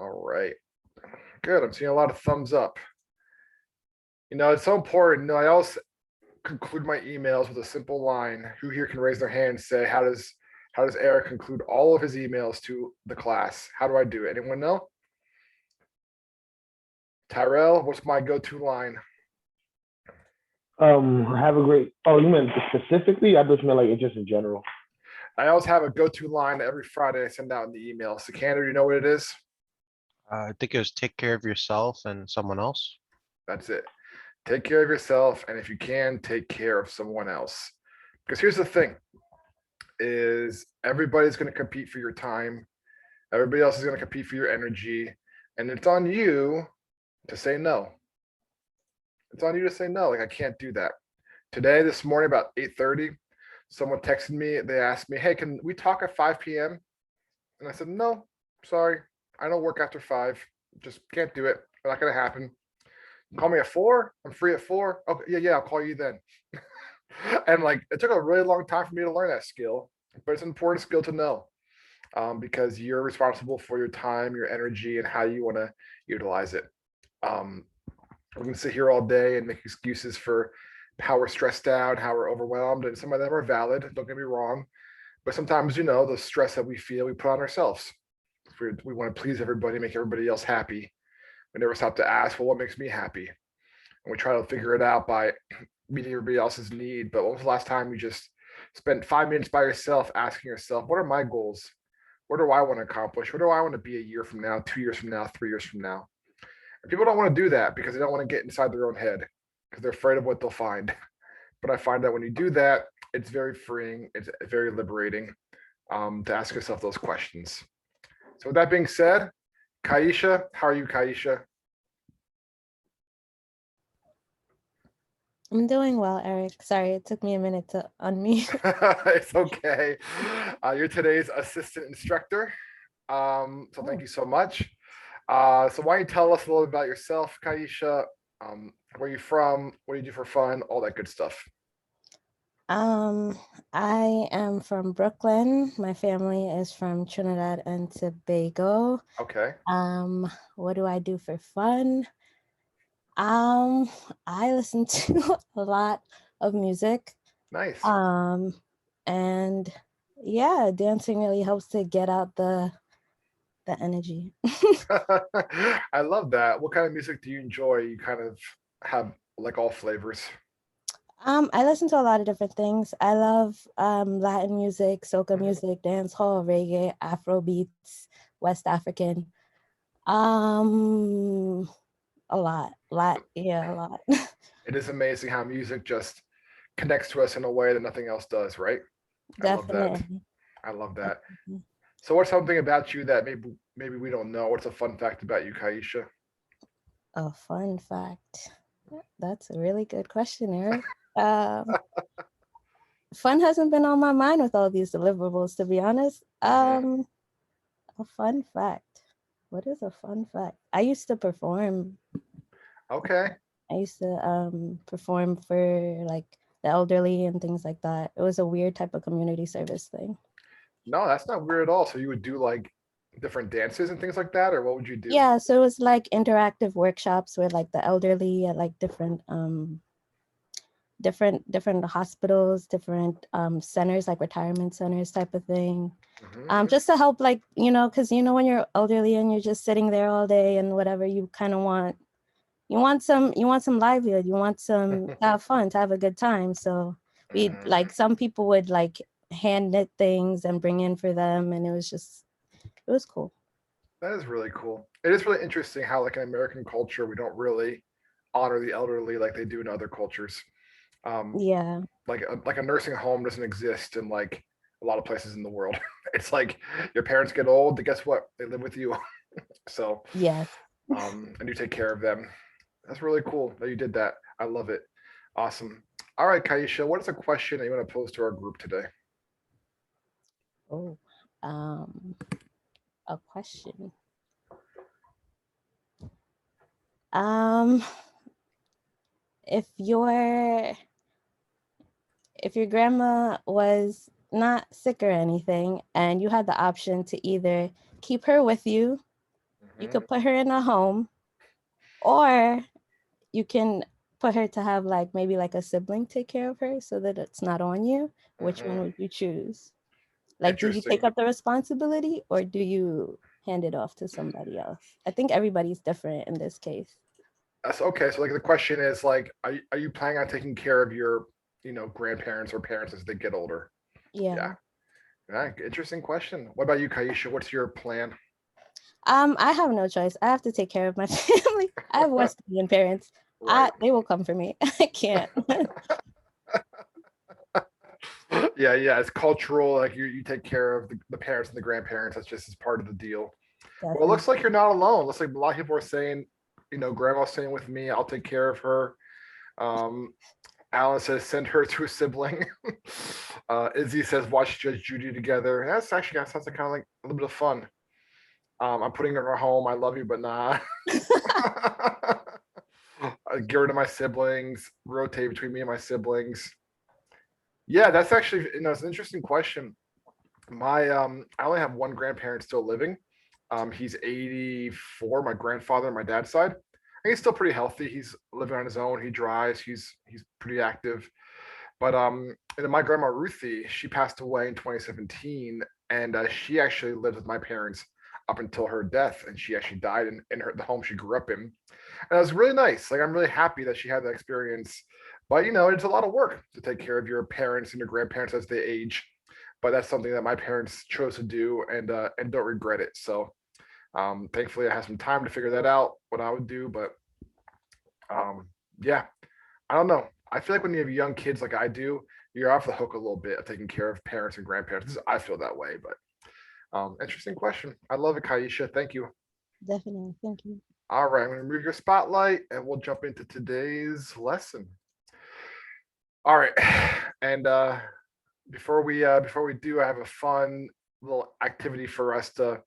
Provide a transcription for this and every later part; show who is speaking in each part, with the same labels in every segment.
Speaker 1: All right. Good. I'm seeing a lot of thumbs up. It's so important. I always conclude my emails with a simple line. Who here can raise their hand and say, how does Eric conclude all of his emails to the class? How do I do it? Anyone know? Tyrell, what's my go-to line?
Speaker 2: Have a great. Oh, you meant specifically? I just meant like just in general.
Speaker 1: I always have a go-to line every Friday I send out in the email. So, Canada, you know what it is?
Speaker 3: I think it was take care of yourself and someone else.
Speaker 1: That's it. Take care of yourself, and if you can, take care of someone else. Because here's the thing: is everybody's going to compete for your time. Everybody else is going to compete for your energy, and it's on you to say no. It's on you to say no. Like I can't do that. Today, this morning, about 8:30, someone texted me. They asked me, "Hey, can we talk at 5 p.m.?" And I said, "No, sorry, I don't work after 5. Just can't do it. Not gonna happen. Call me at 4. I'm free at 4. Okay, yeah, I'll call you then." And like it took a really long time for me to learn that skill, but it's an important skill to know because you're responsible for your time, your energy, and how you want to utilize it. Um, we can sit here all day and make excuses for how we're stressed out, how we're overwhelmed, and some of them are valid. Don't get me wrong, but sometimes the stress that we feel, we put on ourselves. If we want to please everybody, make everybody else happy. We never stop to ask, well, what makes me happy? And we try to figure it out by meeting everybody else's need. But when was the last time you just spent 5 minutes by yourself asking yourself, what are my goals? What do I want to accomplish? What do I want to be a year from now, 2 years from now, 3 years from now? And people don't want to do that because they don't want to get inside their own head because they're afraid of what they'll find. But I find that when you do that, it's very freeing. It's very liberating to ask yourself those questions. So with that being said, Kaisha, how are you, Kaisha?
Speaker 4: I'm doing well, Eric. Sorry, it took me a minute to unmute.
Speaker 1: It's okay. You're today's assistant instructor. So thank you so much. So why don't you tell us a little bit about yourself, Kaisha? Where you from? What do you do for fun? All that good stuff.
Speaker 4: I am from Brooklyn. My family is from Trinidad and Tobago.
Speaker 1: Okay.
Speaker 4: What do I do for fun? I listen to a lot of music.
Speaker 1: Nice.
Speaker 4: And yeah, dancing really helps to get out the energy.
Speaker 1: I love that. What kind of music do you enjoy? You kind of have like all flavors.
Speaker 4: I listen to a lot of different things. I love Latin music, soca music, dancehall, reggae, Afro beats, West African. A lot. Yeah, a lot.
Speaker 1: It is amazing how music just connects to us in a way that nothing else does, right? I love that.
Speaker 4: Definitely.
Speaker 1: I love that. So what's something about you that maybe we don't know? What's a fun fact about you, Kaisha?
Speaker 4: A fun fact. That's a really good question, Eric. Fun hasn't been on my mind with all these deliverables, to be honest. A fun fact. What is a fun fact? I used to perform.
Speaker 1: Okay.
Speaker 4: I used to perform for like the elderly and things like that. It was a weird type of community service thing.
Speaker 1: No, that's not weird at all. So you would do like different dances and things like that, or what would you do?
Speaker 4: Yeah, so it was like interactive workshops with like the elderly at like different different hospitals, different centers, like retirement centers type of thing. Just to help, like, because when you're elderly and you're just sitting there all day and whatever, you kind of want some livelihood, you want some to have fun, to have a good time. So we like some people would like hand knit things and bring in for them, and it was cool.
Speaker 1: That is really cool. It is really interesting how like in American culture we don't really honor the elderly like they do in other cultures.
Speaker 4: Yeah.
Speaker 1: Like a nursing home doesn't exist in like a lot of places in the world. It's like your parents get old, guess what? They live with you. So
Speaker 4: yes.
Speaker 1: And you take care of them. That's really cool that you did that. I love it. Awesome. All right, Kaisha, what is a question that you want to pose to our group today?
Speaker 4: Oh, a question. If your grandma was not sick or anything, and you had the option to either keep her with you You
Speaker 1: Mhm,
Speaker 4: could put her in a home, or you can put her to have like maybe like a sibling take care of her so that it's not on you. Which one
Speaker 1: mhm.
Speaker 4: would you choose? Like, do you take
Speaker 1: Interesting.
Speaker 4: up the responsibility or do you hand it off to somebody else? I think everybody's different in this case.
Speaker 1: That's okay. So like the question is like, are you planning on taking care of your, grandparents or parents as they get older? Yeah.
Speaker 4: Yeah.
Speaker 1: Yeah, interesting question. What about you, Kaisha? What's your plan?
Speaker 4: I have no choice. I have to take care of my family. I have West Indian parents.
Speaker 1: Right.
Speaker 4: They will come for me. I can't.
Speaker 1: Yeah, yeah. It's cultural. Like you take care of the parents and the grandparents. That's just as part of the deal. Well, it
Speaker 4: Definitely.
Speaker 1: looks like you're not alone. Looks like a lot of people are saying, grandma's staying with me. I'll take care of her. Um, Alan says send her to a sibling. Izzy says watch Judge Judy together. That's actually that sounds like kind of like a little bit of fun. I'm putting her in her home. I love you, but nah. I get rid of my siblings, rotate between me and my siblings. Yeah, that's actually it's an interesting question. I only have one grandparent still living. He's 84, my grandfather, my dad's side. And he's still pretty healthy. He's living on his own. He drives. He's pretty active. But and then my grandma Ruthie, she passed away in 2017, and she actually lived with my parents up until her death, and she actually died in the home she grew up in. And it was really nice. Like I'm really happy that she had that experience. But it's a lot of work to take care of your parents and your grandparents as they age. But that's something that my parents chose to do and don't regret it. So thankfully I have some time to figure that out, what I would do. But yeah, I don't know. I feel like when you have young kids like I do, you're off the hook a little bit of taking care of parents and grandparents. I feel that way, but interesting question. I love it, Kaisha. Thank you.
Speaker 4: Definitely. Thank you.
Speaker 1: All right, I'm gonna remove your spotlight and we'll jump into today's lesson. All right. And before we do, I have a fun little activity for us to,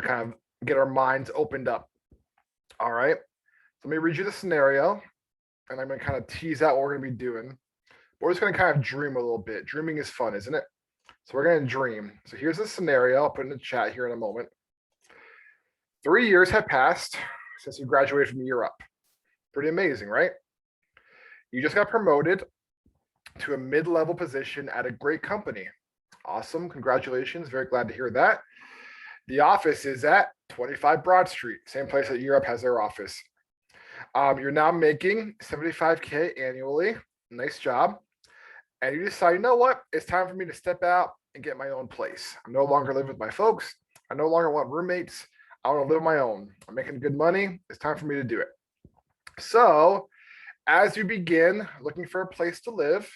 Speaker 1: kind of get our minds opened up. All right. So let me read you the scenario and I'm gonna kind of tease out what we're gonna be doing. But we're just gonna kind of dream a little bit. Dreaming is fun, isn't it? So we're gonna dream. So here's the scenario. I'll put in the chat here in a moment. 3 years have passed since you graduated from Europe. Pretty amazing, right? You just got promoted to a mid-level position at a great company. Awesome. Congratulations. Very glad to hear that. The office is at 25 Broad Street, same place that Europe has their office. You're now making 75K annually. Nice job. And you decide, you know what? It's time for me to step out and get my own place. I'm no longer living with my folks. I no longer want roommates. I want to live on my own. I'm making good money. It's time for me to do it. So, as you begin looking for a place to live,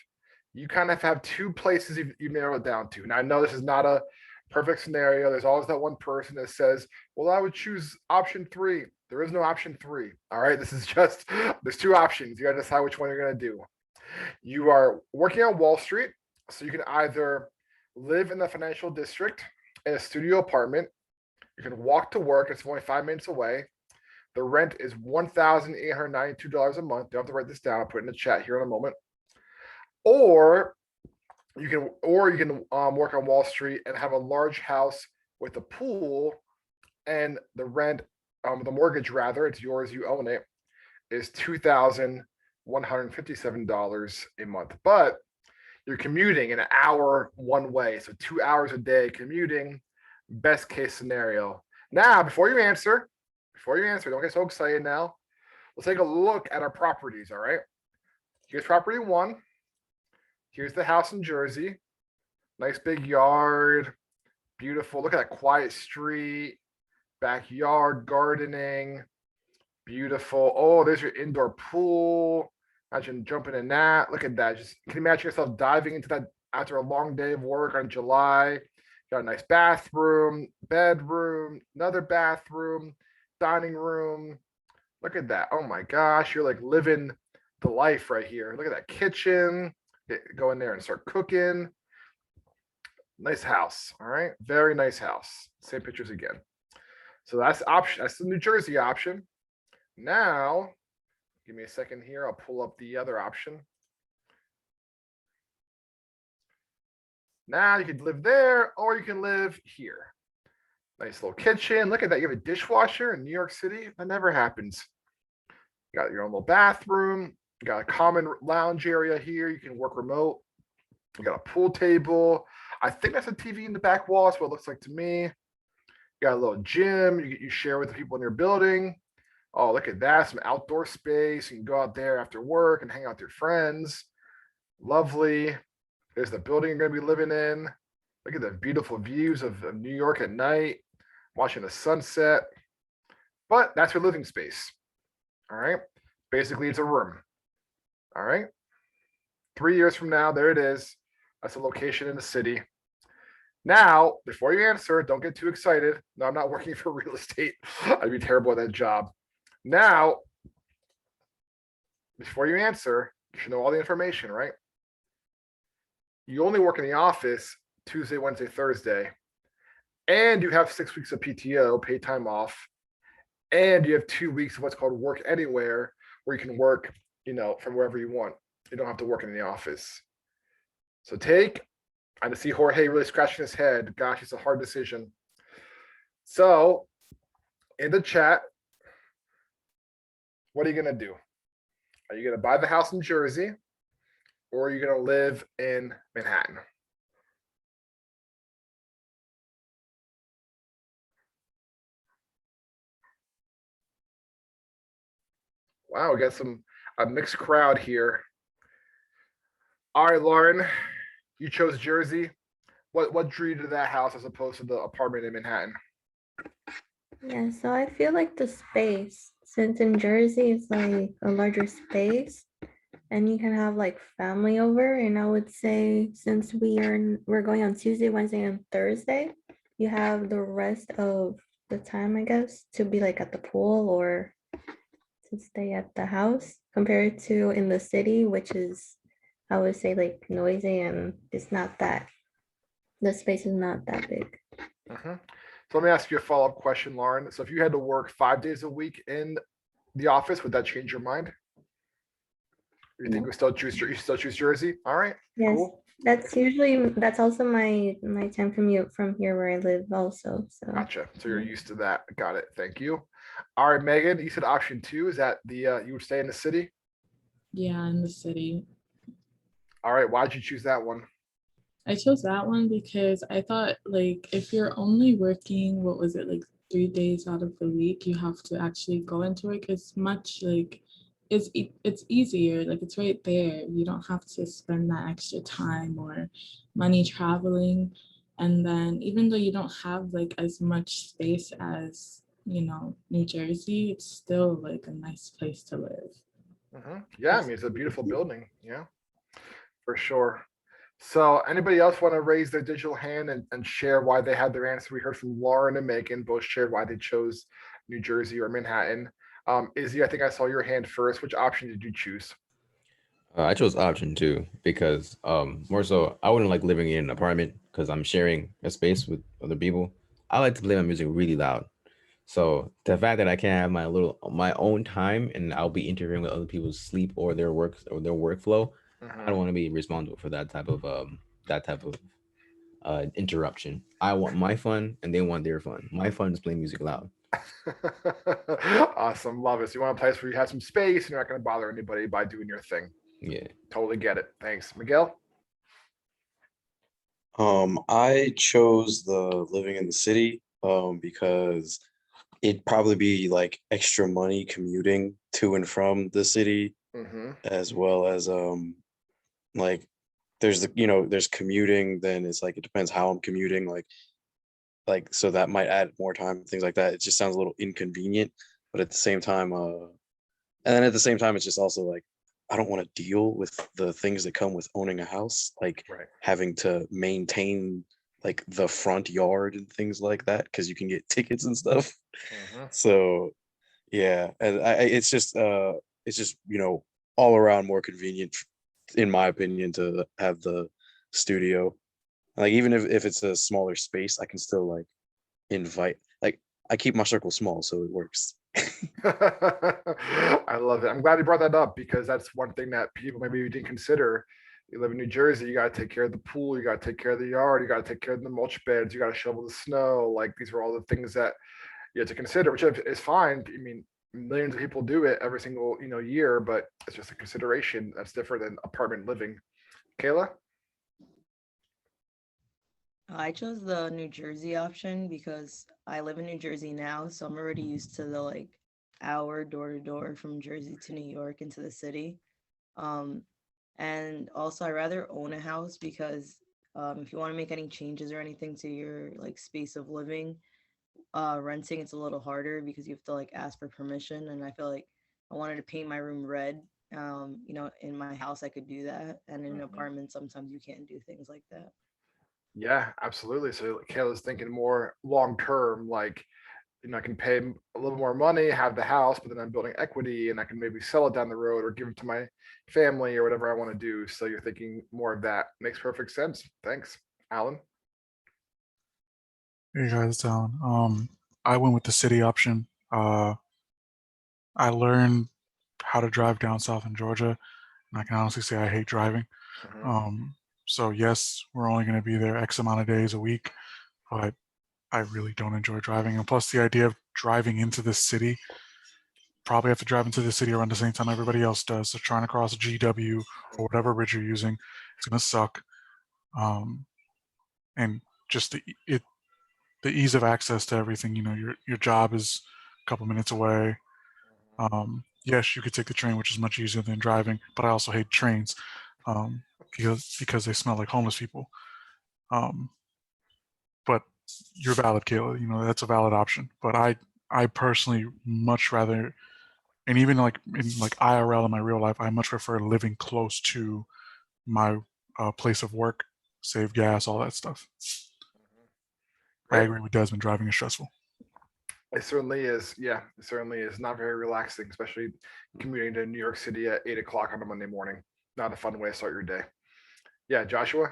Speaker 1: you kind of have two places you narrow it down to. Now, I know this is not a perfect scenario. There's always that one person that says, well, I would choose option 3. There is no option 3. All right. This is just, there's 2 options. You got to decide which one you're going to do. You are working on Wall Street. So you can either live in the financial district in a studio apartment. You can walk to work. It's only 5 minutes away. The rent is $1,892 a month. You have to write this down. I'll put it in the chat here in a moment. Or you can work on Wall Street and have a large house with a pool, and the rent, the mortgage rather, it's yours, you own it, is $2,157 a month. But you're commuting an hour one way, so 2 hours a day commuting. Best case scenario. Now, before you answer, don't get so excited now. Let's take a look at our properties. All right. Here's property 1. Here's the house in Jersey. Nice big yard. Beautiful. Look at that quiet street, backyard gardening. Beautiful. Oh, there's your indoor pool. Imagine jumping in that. Look at that. Just can you imagine yourself diving into that after a long day of work on July? Got a nice bathroom, bedroom, another bathroom, dining room. Look at that. Oh my gosh, you're like living the life right here. Look at that kitchen. Go in there and start cooking. Nice house. All right. Very nice house. Same pictures again. So that's option. That's the New Jersey option. Now, give me a second here. I'll pull up the other option. Now you could live there or you can live here. Nice little kitchen. Look at that. You have a dishwasher in New York City. That never happens. You got your own little bathroom. You got a common lounge area here. You can work remote. You got a pool table. I think that's a TV in the back wall. That's what it looks like to me. You got a little gym you share with the people in your building. Oh, look at that. Some outdoor space. You can go out there after work and hang out with your friends. Lovely. There's the building you're going to be living in. Look at the beautiful views of New York at night, watching the sunset. But that's your living space. All right. Basically, it's a room. All right. 3 years from now, there it is. That's a location in the city. Now, before you answer, don't get too excited. No, I'm not working for real estate. I'd be terrible at that job. Now, before you answer, you should know all the information, right? You only work in the office Tuesday, Wednesday, Thursday, and you have 6 weeks of PTO, paid time off, and you have 2 weeks of what's called work anywhere, where you can work, from wherever you want. You don't have to work in the office. So I see Jorge really scratching his head. Gosh, it's a hard decision. So in the chat, what are you going to do? Are you going to buy the house in Jersey, or are you going to live in Manhattan? Wow, we got a mixed crowd here. All right, Lauren, you chose Jersey. What drew you to that house as opposed to the apartment in Manhattan?
Speaker 5: Yeah, so I feel like the space, since in Jersey it's like a larger space and you can have like family over, and I would say since we're going on Tuesday, Wednesday, and Thursday, you have the rest of the time, I guess, to be like at the pool or to stay at the house compared to in the city, which is, I would say, like noisy and the space is not that big.
Speaker 1: So let me ask you a follow-up question, Lauren. So if you had to work 5 days a week in the office, would that change your mind? You think
Speaker 5: No.
Speaker 1: you still choose Jersey? All right.
Speaker 5: Yes,
Speaker 1: Cool.
Speaker 5: that's also my time commute from here where I live also, so.
Speaker 1: Gotcha. So you're used to that. Got it. Thank you. All right, Megan, you said option 2. Is that you would stay in the city?
Speaker 6: Yeah, in the city.
Speaker 1: All right. Why'd you choose that one?
Speaker 6: I chose that one because I thought, like, if you're only working, what was it, like 3 days out of the week, you have to actually go into work. It's much like it's easier, like it's right there. You don't have to spend that extra time or money traveling. And then even though you don't have like as much space as, New Jersey, it's still like a nice place to live.
Speaker 1: Yeah, I mean, it's a beautiful building. Yeah, for sure. So anybody else want to raise their digital hand and share why they had their answer? We heard from Lauren and Megan, both shared why they chose New Jersey or Manhattan. Izzy, I think I saw your hand first. Which option did you choose?
Speaker 7: I chose option 2 because more so I wouldn't like living in an apartment because I'm sharing a space with other people. I like to play my music really loud. So the fact that I can't have my own time and I'll be interfering with other people's sleep or their work or their workflow, I don't want to be responsible for that type of interruption. I want my fun and they want their fun. My fun is playing music loud.
Speaker 1: Awesome. Love it. So you want a place where you have some space and you're not going to bother anybody by doing your thing.
Speaker 7: Yeah.
Speaker 1: Totally get it. Thanks. Miguel?
Speaker 8: I chose the living in the city because it'd probably be like extra money commuting to and from the city, as well as like there's there's commuting, then it's like it depends how I'm commuting, like so that might add more time, things like that. It just sounds a little inconvenient, but at the same time and then at the same time it's just also like I don't want to deal with the things that come with owning a house, like having to maintain like the front yard and things like that, because you can get tickets and stuff. So yeah, and it's just all around more convenient, in my opinion, to have the studio. Like even if it's a smaller space, I can still like invite, like I keep my circle small, so it works.
Speaker 1: I love it. I'm glad you brought that up because that's one thing that people maybe didn't consider You live in New Jersey, you gotta take care of the pool, you gotta take care of the yard, you gotta take care of the mulch beds, you gotta shovel the snow. Like, these are all the things that you have to consider, which is fine. I mean, millions of people do it every single, year, but it's just a consideration that's different than apartment living. Kayla?
Speaker 9: I chose the New Jersey option because I live in New Jersey now, so I'm already used to the like hour door to door from Jersey to New York into the city. And also I rather own a house because if you want to make any changes or anything to your like space of living, renting it's a little harder because you have to like ask for permission. And I feel like I wanted to paint my room red. In my house I could do that, and in an apartment sometimes you can't do things like that.
Speaker 1: Yeah, absolutely. So Kayla's thinking more long term, like, I can pay a little more money, have the house, but then I'm building equity and I can maybe sell it down the road or give it to my family or whatever I want to do. So you're thinking more of that. Makes perfect sense. Thanks. Alan?
Speaker 10: Hey guys, it's Alan. I went with the city option. I learned how to drive down south in Georgia, and I can honestly say I hate driving. So yes, we're only going to be there X amount of days a week, but I really don't enjoy driving. And plus the idea of driving into the city, probably have to drive into the city around the same time everybody else does. So trying to cross a GW or whatever bridge you're using, it's going to suck. And just the ease of access to everything, your job is a couple minutes away. Yes, you could take the train, which is much easier than driving, but I also hate trains because they smell like homeless people. But you're valid, Kayla. That's a valid option. But I personally much rather, and even like in like IRL in my real life, I much prefer living close to my place of work, save gas, all that stuff. I agree with Desmond. Driving is stressful.
Speaker 1: It certainly is. Yeah, it certainly is not very relaxing, especially commuting to New York City at 8 o'clock on a Monday morning. Not a fun way to start your day. Yeah, Joshua?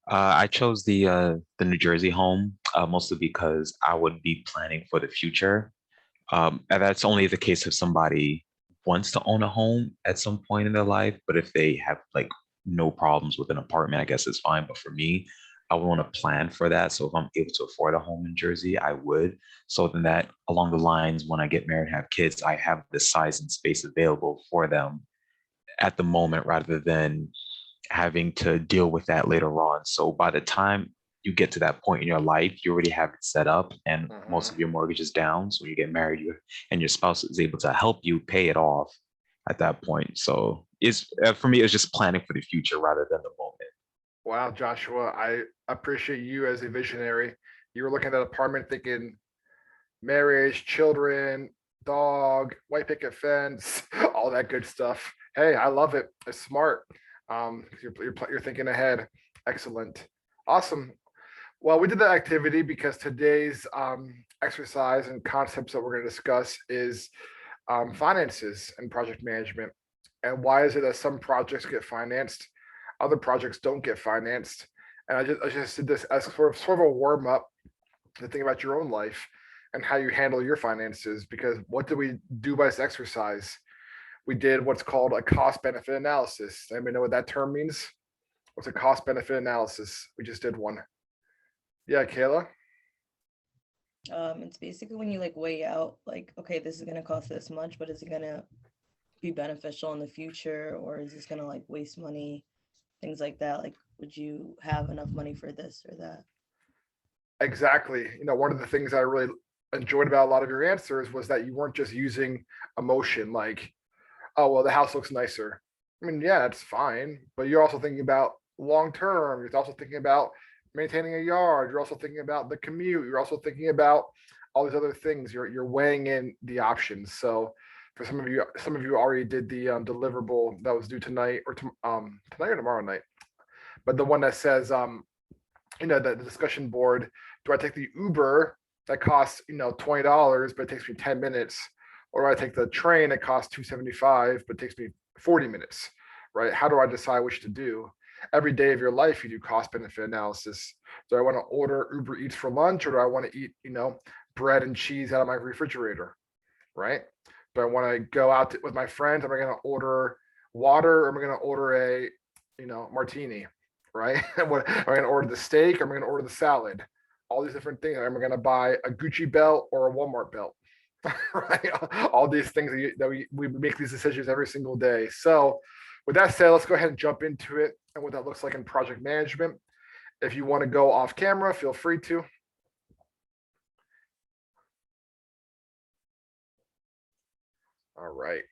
Speaker 11: I chose the New Jersey home mostly because I would be planning for the future. And that's only the case if somebody wants to own a home at some point in their life. But if they have like no problems with an apartment, I guess it's fine. But for me, I would want to plan for that. So if I'm able to afford a home in Jersey, I would. So then that along the lines, when I get married and have kids, I have the size and space available for them at the moment rather than having to deal with that later on. So by the time you get to that point in your life, you already have it set up and most of your mortgage is down. So when you get married, and your spouse is able to help you pay it off at that point. So it's for me, it's just planning for the future rather than the moment.
Speaker 1: Wow, Joshua, I appreciate you as a visionary. You were looking at that apartment thinking marriage, children, dog, white picket fence, all that good stuff. Hey, I love it. It's smart. You're thinking ahead. Excellent. Awesome. Well, we did that activity because today's exercise and concepts that we're going to discuss is finances and project management. And why is it that some projects get financed, other projects don't get financed? And I just did this as sort of a warm up to think about your own life and how you handle your finances. Because what did we do by this exercise? We did what's called a cost benefit analysis. Anybody know what that term means? What's a cost benefit analysis? We just did one. Yeah, Kayla?
Speaker 9: It's basically when you like weigh out like, okay, this is gonna cost this much, but is it gonna be beneficial in the future, or is this gonna like waste money, things like that? Like, would you have enough money for this or that?
Speaker 1: Exactly. One of the things I really enjoyed about a lot of your answers was that you weren't just using emotion, like, oh, well, the house looks nicer. I mean, yeah, it's fine, but you're also thinking about long term. You're also thinking about maintaining a yard. You're also thinking about the commute. You're also thinking about all these other things. You're weighing in the options. So for some of you already did the deliverable that was due tonight or tonight or tomorrow night. But the one that says, the discussion board, do I take the Uber that costs, $20, but it takes me 10 minutes? Or do I take the train that costs $2.75, but takes me 40 minutes, right? How do I decide which to do? Every day of your life, you do cost benefit analysis. Do I want to order Uber Eats for lunch, or do I want to eat, bread and cheese out of my refrigerator, right? Do I want to go out with my friends? Am I going to order water, or am I gonna order a, martini, right? What, am I gonna order the steak? Or am I gonna order the salad? All these different things. Am I gonna buy a Gucci belt or a Walmart belt? Right? All these things we make these decisions every single day. So with that said, let's go ahead and jump into it and what that looks like in project management. If you want to go off camera, feel free to. All right.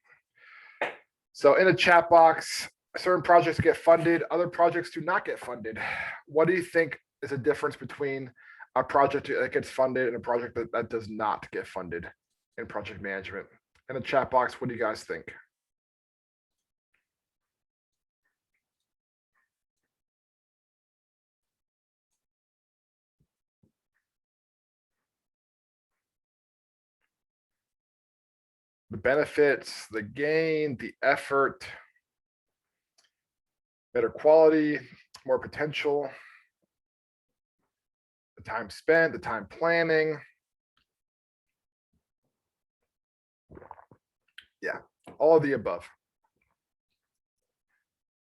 Speaker 1: So in the chat box, certain projects get funded, other projects do not get funded. What do you think is the difference between a project that gets funded and a project that does not get funded in project management? In the chat box, what do you guys think? The benefits, the gain, the effort, better quality, more potential, the time spent, the time planning. Yeah, all of the above.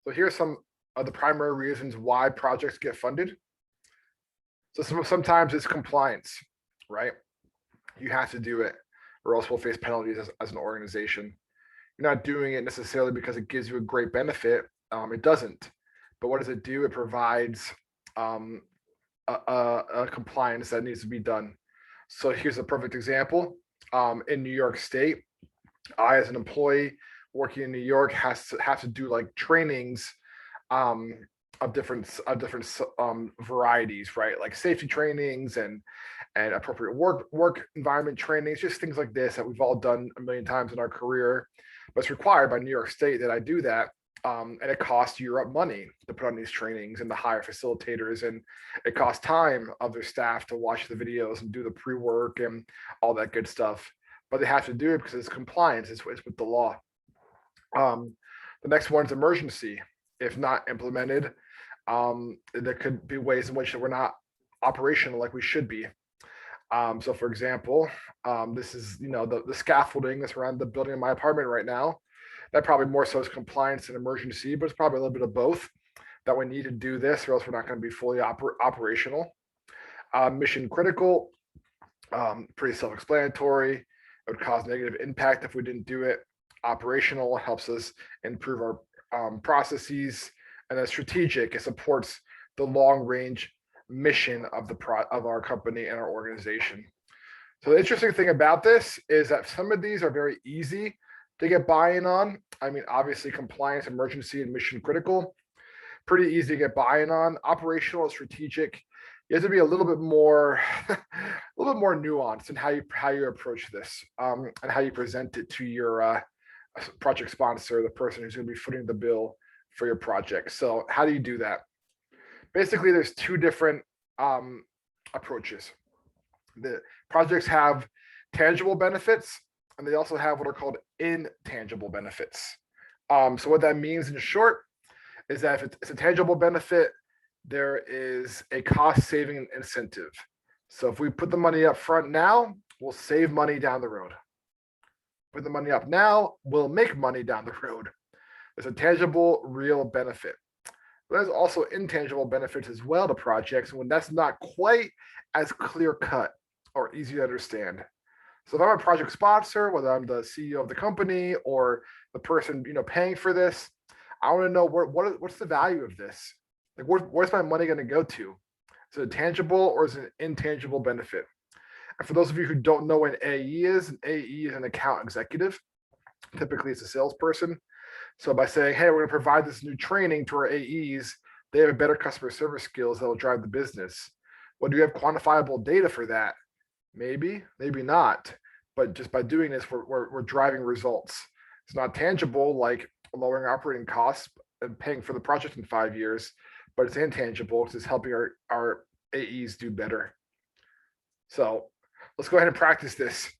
Speaker 1: So here's some of the primary reasons why projects get funded. So sometimes it's compliance, right? You have to do it, or else we'll face penalties as an organization. You're not doing it necessarily because it gives you a great benefit. It doesn't. But what does it do? It provides a compliance that needs to be done. So here's a perfect example. In New York State, I, as an employee working in New York, have to do like trainings of different varieties, right? Like safety trainings and appropriate work environment trainings, just things like this that we've all done a million times in our career. But it's required by New York State that I do that. And it costs Europe money to put on these trainings and to hire facilitators, and it costs time of their staff to watch the videos and do the pre-work and all that good stuff. But they have to do it because it's compliance, it's with the law. The next one's emergency. If not implemented, there could be ways in which we're not operational like we should be. So for example, this is, the scaffolding that's around the building of my apartment right now. That probably more so is compliance and emergency, but it's probably a little bit of both, that we need to do this or else we're not going to be fully operational. Mission critical, pretty self-explanatory. It would cause negative impact if we didn't do it. Operational helps us improve our processes. And then strategic, it supports the long-range mission of our company and our organization. So the interesting thing about this is that some of these are very easy to get buy-in on. I mean, obviously compliance, emergency, and mission critical, pretty easy to get buy-in on. Operational and strategic, you have to be a little bit more, nuanced in how you approach this, and how you present it to your project sponsor, the person who's going to be footing the bill for your project. So how do you do that? Basically, there's two different approaches. The projects have tangible benefits, and they also have what are called intangible benefits. So what that means in short is that if it's a tangible benefit, there is a cost-saving incentive. So if we put the money up front now, we'll save money down the road. Put the money up now, we'll make money down the road. There's a tangible, real benefit. But there's also intangible benefits as well to projects when that's not quite as clear-cut or easy to understand. So if I'm a project sponsor, whether I'm the CEO of the company or the person paying for this, I want to know what's the value of this? Like where's my money going to go to? Is it a tangible or is it an intangible benefit? And for those of you who don't know what an AE is an account executive. Typically, it's a salesperson. So by saying, hey, we're going to provide this new training to our AEs, they have better customer service skills that will drive the business. Well, do you have quantifiable data for that? Maybe, maybe not. But just by doing this, we're driving results. It's not tangible like lowering operating costs and paying for the project in 5 years, but it's intangible. It's just helping our AEs do better. So let's go ahead and practice this.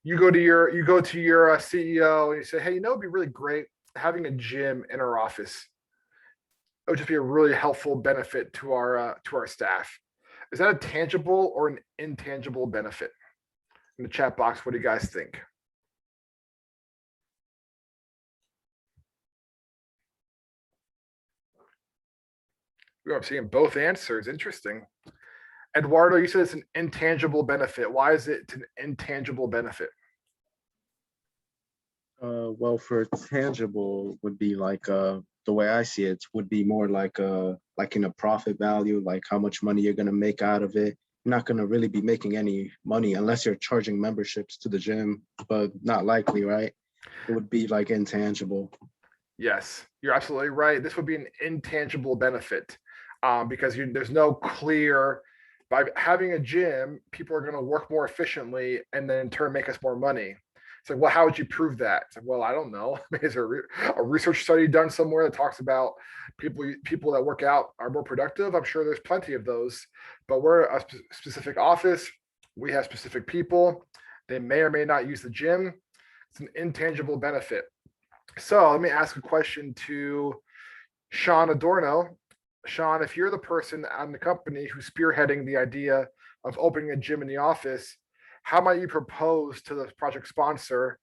Speaker 1: You go to your CEO and you say, hey, it'd be really great having a gym in our office. It would just be a really helpful benefit to our staff. Is that a tangible or an intangible benefit? In the chat box, what do you guys think? I'm seeing both answers. Interesting. Eduardo, you said it's an intangible benefit. Why is it an intangible benefit?
Speaker 12: Well, for tangible would be like the way I see it would be more like in a profit value, like how much money you're gonna make out of it. You're not gonna really be making any money unless you're charging memberships to the gym, but not likely, right? It would be like intangible.
Speaker 1: Yes, you're absolutely right. This would be an intangible benefit because there's no clear, by having a gym, people are going to work more efficiently and then in turn make us more money. It's like, well, how would you prove that? It's like, well, I don't know. Is there a research study done somewhere that talks about people that work out are more productive? I'm sure there's plenty of those, but we're a specific office. We have specific people. They may or may not use the gym. It's an intangible benefit. So let me ask a question to Sean Adorno. Sean, if you're the person on the company who's spearheading the idea of opening a gym in the office, how might you propose to the project sponsor,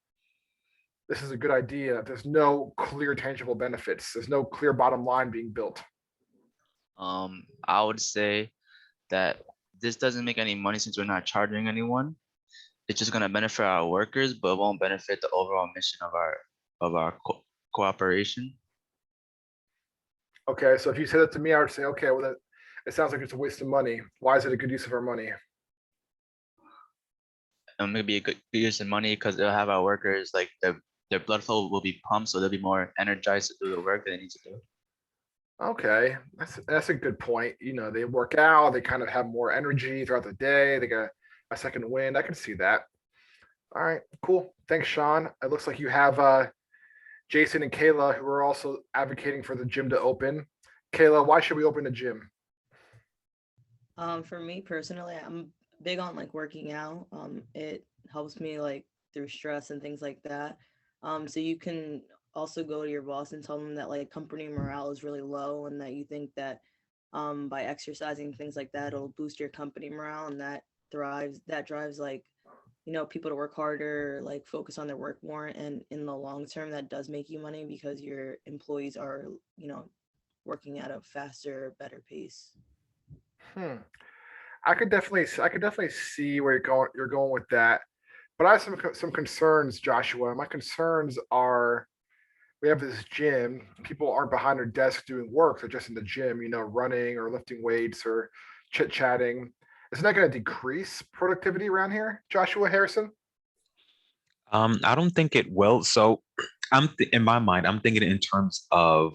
Speaker 1: this is a good idea, there's no clear tangible benefits, there's no clear bottom line being built?
Speaker 13: I would say that this doesn't make any money since we're not charging anyone. It's just going to benefit our workers, but it won't benefit the overall mission of our cooperation.
Speaker 1: Okay, so if you said it to me, I would say, okay, well, it sounds like it's a waste of money. Why is it a good use of our money?
Speaker 13: Maybe a good use of money because they'll have our workers, like their blood flow will be pumped, so they'll be more energized to do the work that they need to do.
Speaker 1: Okay, that's a good point. You know, they work out, they kind of have more energy throughout the day. They get a second wind. I can see that. All right, cool. Thanks, Sean. It looks like you have Jason and Kayla who are also advocating for the gym to open. Kayla, why should we open a gym?
Speaker 9: For me personally, I'm big on like working out. It helps me like through stress and things like that. So you can also go to your boss and tell them that like company morale is really low and that you think that by exercising things like that, it'll boost your company morale, and that drives like, you know, people to work harder, like focus on their work more. And in the long term, that does make you money because your employees are, you know, working at a faster, better pace.
Speaker 1: I could definitely see where you're going with that, but I have some concerns, Joshua. My concerns are, we have this gym, people aren't behind their desk doing work, they're just in the gym, you know, running or lifting weights or chit chatting. Isn't that going to decrease productivity around here, Joshua Harrison?
Speaker 11: I don't think it will. So in my mind, I'm thinking in terms of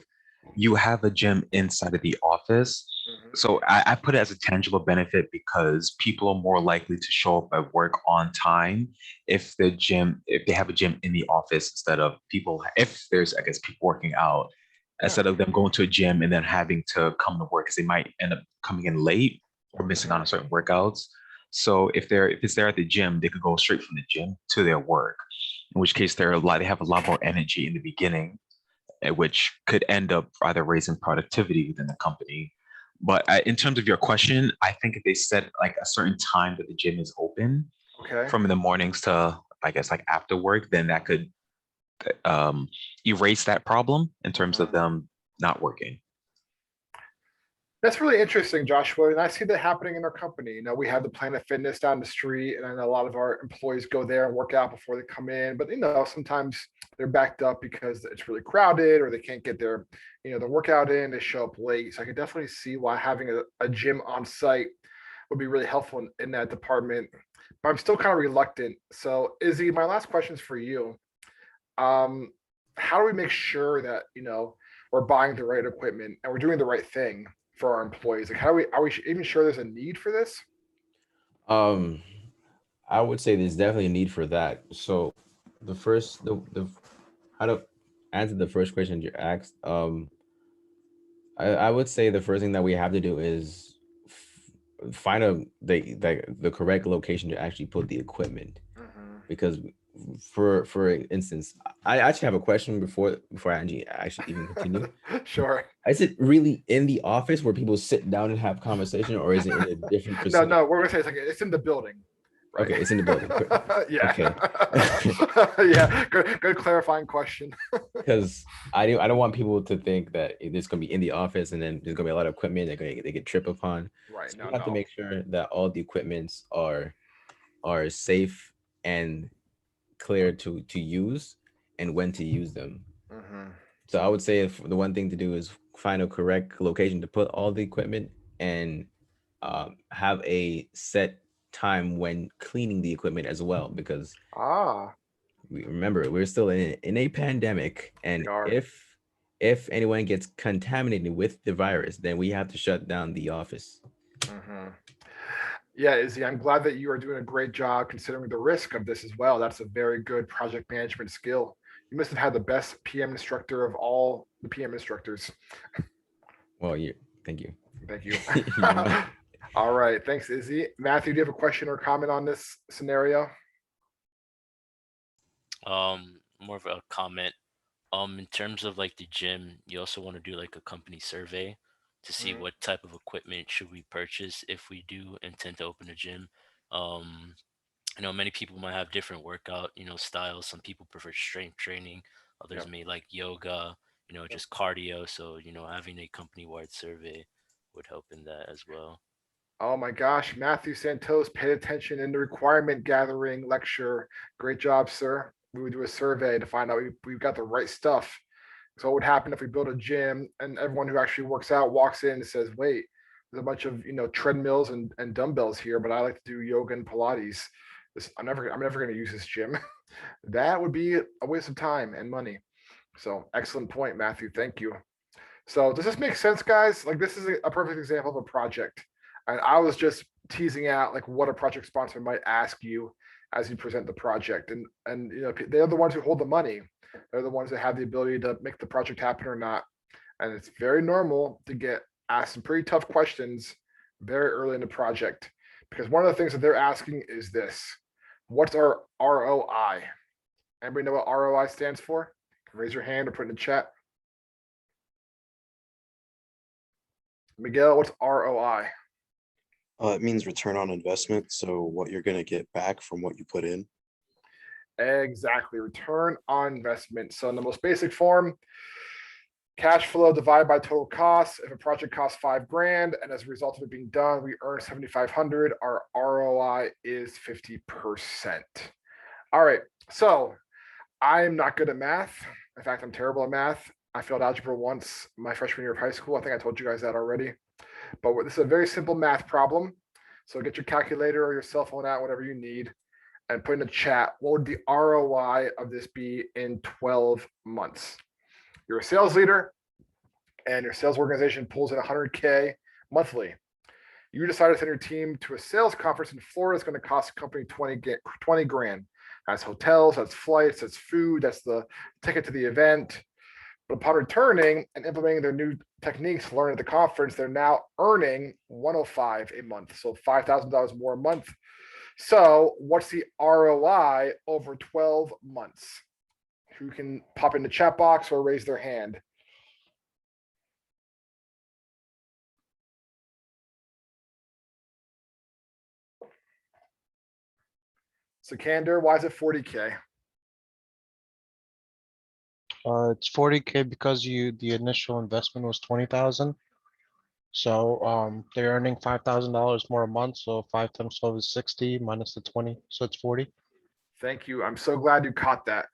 Speaker 11: you have a gym inside of the office. So I put it as a tangible benefit because people are more likely to show up at work on time if they have a gym in the office instead of if there's, I guess, people working out, instead of them going to a gym and then having to come to work because they might end up coming in late or missing out on certain workouts. So if it's there at the gym, they could go straight from the gym to their work, in which case they have a lot more energy in the beginning, which could end up either raising productivity within the company. But in terms of your question, I think if they set like a certain time that the gym is open, from in the mornings to, I guess, like after work, then that could erase that problem in terms of them not working.
Speaker 1: That's really interesting, Joshua. And I see that happening in our company. You know, we have the Planet Fitness down the street, and I know a lot of our employees go there and work out before they come in. But, you know, sometimes they're backed up because it's really crowded or they can't get their workout in, they show up late. So I could definitely see why having a gym on site would be really helpful in that department. But I'm still kind of reluctant. So Izzy, my last question is for you. How do we make sure that, you know, we're buying the right equipment and we're doing the right thing for our employees? Like, are we even sure there's a need for this?
Speaker 7: I would say there's definitely a need for that. So how to answer the first question you asked, I would say the first thing that we have to do is find the correct location to actually put the equipment. Because for instance, I actually have a question before I actually even continue.
Speaker 1: Sure.
Speaker 7: Is it really in the office where people sit down and have conversation, or is it in a different facility?
Speaker 1: No, we're gonna say it's in the building, right?
Speaker 7: Okay, it's in the building.
Speaker 1: Yeah.
Speaker 7: Okay.
Speaker 1: Yeah, good clarifying question.
Speaker 7: Because I don't want people to think that it's gonna be in the office and then there's gonna be a lot of equipment they get trip upon.
Speaker 1: Right,
Speaker 7: So
Speaker 1: no,
Speaker 7: we have to
Speaker 1: no.
Speaker 7: make sure that all the equipments are safe and clear to use and when to use them.
Speaker 1: Mhm.
Speaker 7: So I would say if the one thing to do is find a correct location to put all the equipment and have a set time when cleaning the equipment as well, because
Speaker 1: Ah,
Speaker 7: we remember we're still in a pandemic, and
Speaker 1: we are.
Speaker 7: if anyone gets contaminated with the virus, then we have to shut down the office.
Speaker 1: Mhm. Yeah, Izzy, I'm glad that you are doing a great job considering the risk of this as well. That's a very good project management skill. You must have had the best PM instructor of all the PM instructors.
Speaker 7: Well, thank you.
Speaker 1: Thank you.
Speaker 7: You're welcome.
Speaker 1: All right, thanks, Izzy. Matthew, do you have a question or comment on this scenario?
Speaker 14: More of a comment. In terms of like the gym, you also want to do like a company survey to see
Speaker 1: Mhm.
Speaker 14: what type of equipment should we purchase if we do intend to open a gym. I know many people might have different workout, styles. Some people prefer strength training, others
Speaker 1: Yep.
Speaker 14: may like yoga, just cardio. So, having a company-wide survey would help in that as well.
Speaker 1: Oh my gosh, Matthew Santos paid attention in the requirement gathering lecture. Great job, sir. We would do a survey to find out we've got the right stuff. So what would happen if we build a gym and everyone who actually works out walks in and says, wait, there's a bunch of treadmills and dumbbells here, but I like to do yoga and Pilates. I'm never gonna use this gym. That would be a waste of time and money. So excellent point, Matthew. Thank you. So does this make sense, guys? Like this is a perfect example of a project. And I was just teasing out like what a project sponsor might ask you as you present the project. And they're the ones who hold the money. They're the ones that have the ability to make the project happen or not. And it's very normal to get asked some pretty tough questions very early in the project. Because one of the things that they're asking is this: what's our ROI? Anybody know what ROI stands for? Raise your hand or put it in the chat. Miguel, what's ROI?
Speaker 8: It means return on investment. So what you're gonna get back from what you put in.
Speaker 1: Exactly, return on investment. So in the most basic form, cash flow divided by total costs. If a project costs $5,000 and as a result of it being done, we earn 7,500, our ROI is 50%. All right, so I'm not good at math. In fact, I'm terrible at math. I failed algebra once my freshman year of high school. I think I told you guys that already. But this is a very simple math problem. So get your calculator or your cell phone out, whatever you need, and put in the chat, what would the ROI of this be in 12 months? You're a sales leader and your sales organization pulls in 100K monthly. You decide to send your team to a sales conference in Florida. It's going to cost the company 20 grand. That's hotels, that's flights, that's food, that's the ticket to the event. But upon returning and implementing their new techniques learned at the conference, they're now earning 105 a month. So $5,000 more a month. So what's the ROI over 12 months? Who can pop in the chat box or raise their hand? Sikander, why is it 40K?
Speaker 3: It's 40K because the initial investment was 20,000. So they're earning $5,000 more a month. So 5 times 12 is 60 minus the 20, so it's 40.
Speaker 1: Thank you. I'm so glad you caught that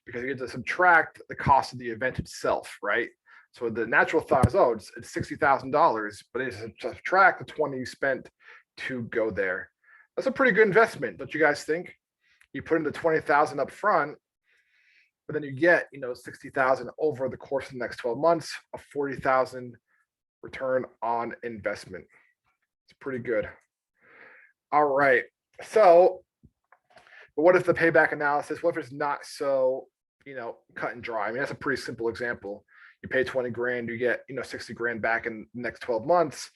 Speaker 1: because you get to subtract the cost of the event itself, right? So the natural thought is, oh, it's $60,000, but it's subtract the 20 you spent to go there. That's a pretty good investment, don't you guys think? You put in the 20,000 up front, but then you get 60,000 over the course of the next 12 months, a 40,000 return on investment. It's pretty good. All right. So, but what if the payback analysis? What if it's not so cut and dry? I mean, that's a pretty simple example. You pay 20 grand, you get 60 grand back in the next 12 months.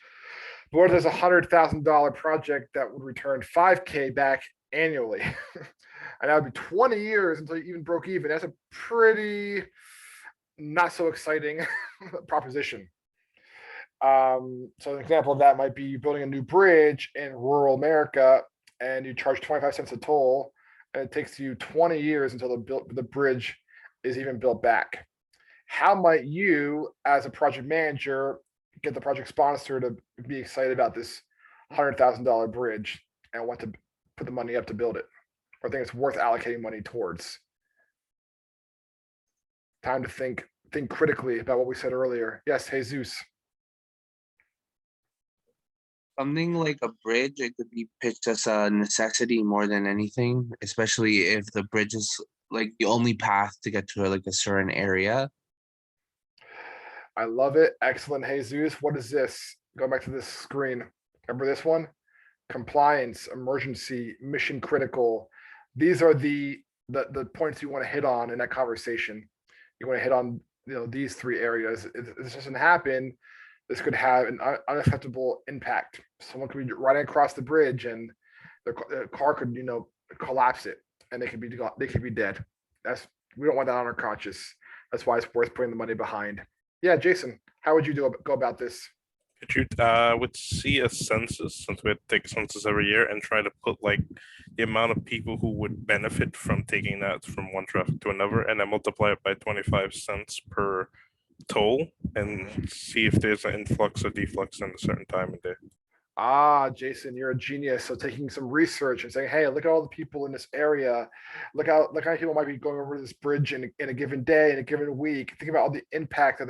Speaker 1: But what if there's $100,000 project that would return 5K back annually? And that would be 20 years until you even broke even. That's a pretty not so exciting proposition. So an example of that might be building a new bridge in rural America and you charge 25 cents a toll, and it takes you 20 years until the bridge is even built back. How might you, as a project manager, get the project sponsor to be excited about this $100,000 bridge and want to put the money up to build it, or think it's worth allocating money towards? Time to think critically about what we said earlier. Yes, Jesus.
Speaker 15: Something like a bridge, it could be pitched as a necessity more than anything, especially if the bridge is like the only path to get to like a certain area.
Speaker 1: I love it. Excellent, Jesus. What is this? Go back to this screen. Remember this one? Compliance, emergency, mission critical. These are the points you want to hit on in that conversation. You want to hit on, these three areas. If this doesn't happen, this could have an unacceptable impact. Someone could be riding across the bridge and the car could, collapse it, and they could be dead. We don't want that on our conscience. That's why it's worth putting the money behind. Yeah, Jason, how would you go about this?
Speaker 16: Could you would see a census, since we take a census every year, and try to put like the amount of people who would benefit from taking that from one traffic to another, and then multiply it by 25 cents per toll, and see if there's an influx or deflux in a certain time of day.
Speaker 1: Jason, you're a genius. So taking some research and saying, hey, look at all the people in this area. Look how many people might be going over this bridge in a given day, in a given week. Think about all the impact that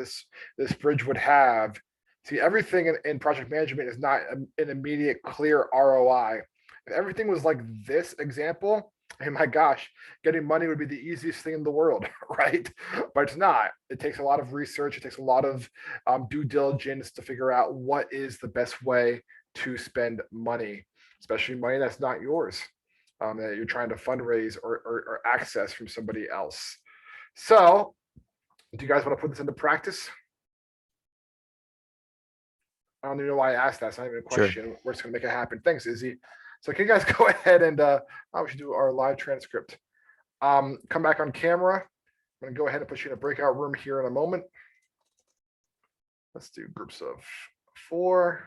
Speaker 1: this bridge would have. See, everything in project management is not an immediate, clear ROI. If everything was like this example, hey, my gosh, getting money would be the easiest thing in the world, right? But it's not. It takes a lot of research. It takes a lot of due diligence to figure out what is the best way to spend money, especially money that's not yours, that you're trying to fundraise or access from somebody else. So, do you guys want to put this into practice? I don't even know why I asked that. It's not even a question. Sure. We're just gonna make it happen. Thanks, Izzy. So can you guys go ahead and we should do our live transcript. Come back on camera. I'm gonna go ahead and put you in a breakout room here in a moment. Let's do groups of 4.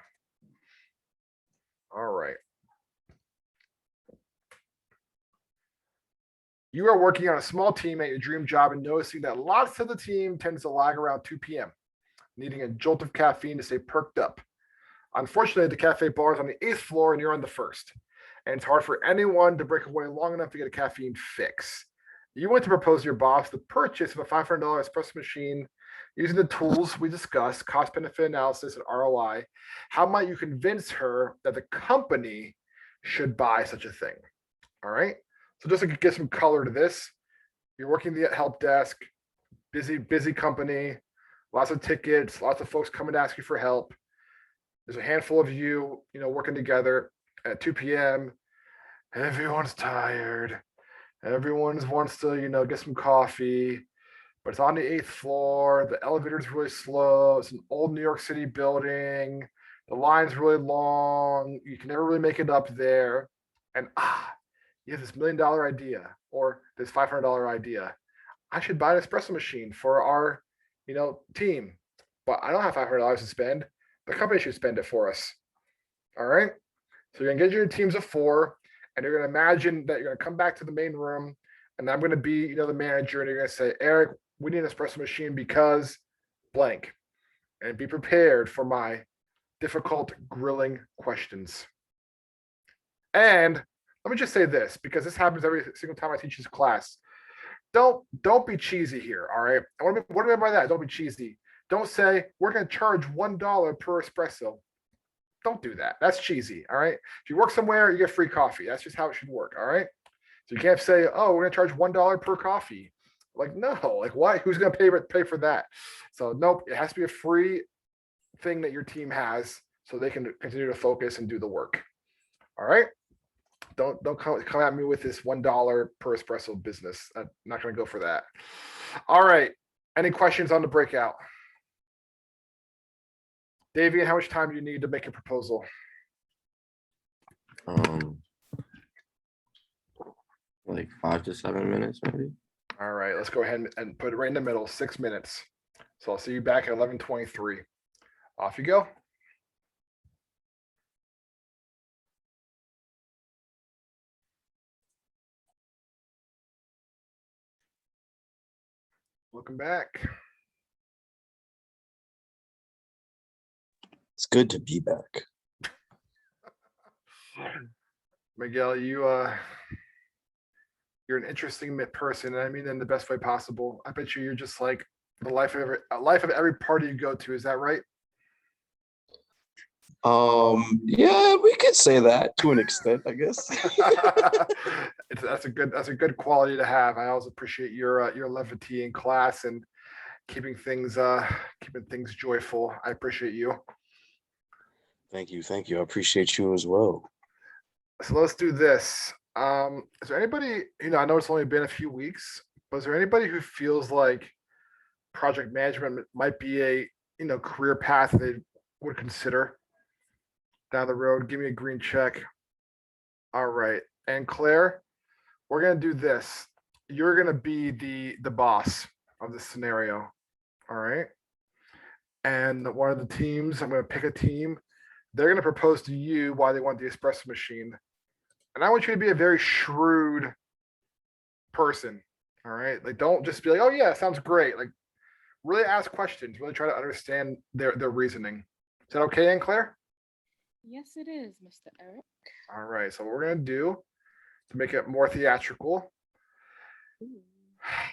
Speaker 1: All right. You are working on a small team at your dream job and noticing that lots of the team tends to lag around 2 p.m., needing a jolt of caffeine to stay perked up. Unfortunately, the cafe bar is on the 8th floor and you're on the 1st. And it's hard for anyone to break away long enough to get a caffeine fix. You want to propose to your boss the purchase of a $500 espresso machine using the tools we discussed, cost benefit analysis and ROI. How might you convince her that the company should buy such a thing? All right. So just to get some color to this, you're working the help desk, busy company, lots of tickets, lots of folks coming to ask you for help. There's a handful of you, working together at 2 p.m. Everyone's tired. Everyone wants to, get some coffee, but it's on the 8th floor. The elevator's really slow. It's an old New York City building. The line's really long. You can never really make it up there. And you have this $1 million idea or this $500 idea. I should buy an espresso machine for our, team, but I don't have $500 to spend. The company should spend it for us. All right. So you're gonna get your teams of 4, and you're gonna imagine that you're gonna come back to the main room, and I'm gonna be, the manager, and you're gonna say, Eric, we need an espresso machine because blank, and be prepared for my difficult grilling questions. And let me just say this, because this happens every single time I teach this class. Don't be cheesy here, all right? What do I mean by that? Don't be cheesy. Don't say, we're going to charge $1 per espresso. Don't do that. That's cheesy, all right? If you work somewhere, you get free coffee. That's just how it should work, all right? So you can't say, oh, we're going to charge $1 per coffee. Like, no, like why? Who's going to pay for that? So nope, it has to be a free thing that your team has so they can continue to focus and do the work. All right? Don't come at me with this $1 per espresso business. I'm not going to go for that. All right. Any questions on the breakout? Davian, how much time do you need to make a proposal?
Speaker 17: Like 5 to 7 minutes, maybe.
Speaker 1: All right, let's go ahead and put it right in the middle, 6 minutes. So I'll see you back at 11:23. Off you go. Welcome back.
Speaker 8: It's good to be back.
Speaker 1: Miguel, you're an interesting person, and I mean in the best way possible. I bet you're just like the life of every party you go to. Is that right?
Speaker 8: Yeah, we could say that to an extent, I guess.
Speaker 1: That's a good quality to have. I always appreciate your levity in class and keeping things joyful. I appreciate you.
Speaker 8: Thank you. I appreciate you as well.
Speaker 1: So let's do this. Is there anybody, I know it's only been a few weeks, but is there anybody who feels like project management might be a career path they would consider down the road? Give me a green check. All right. And Claire, we're gonna do this. You're gonna be the boss of this scenario. All right. And one of the teams, I'm gonna pick a team. They're gonna propose to you why they want the espresso machine. And I want you to be a very shrewd person. All right. Like, don't just be like, oh yeah, sounds great. Like, really ask questions, really try to understand their reasoning. Is that okay, Anne Claire?
Speaker 18: Yes, it is, Mr. Eric.
Speaker 1: All right, so what we're gonna do to make it more theatrical,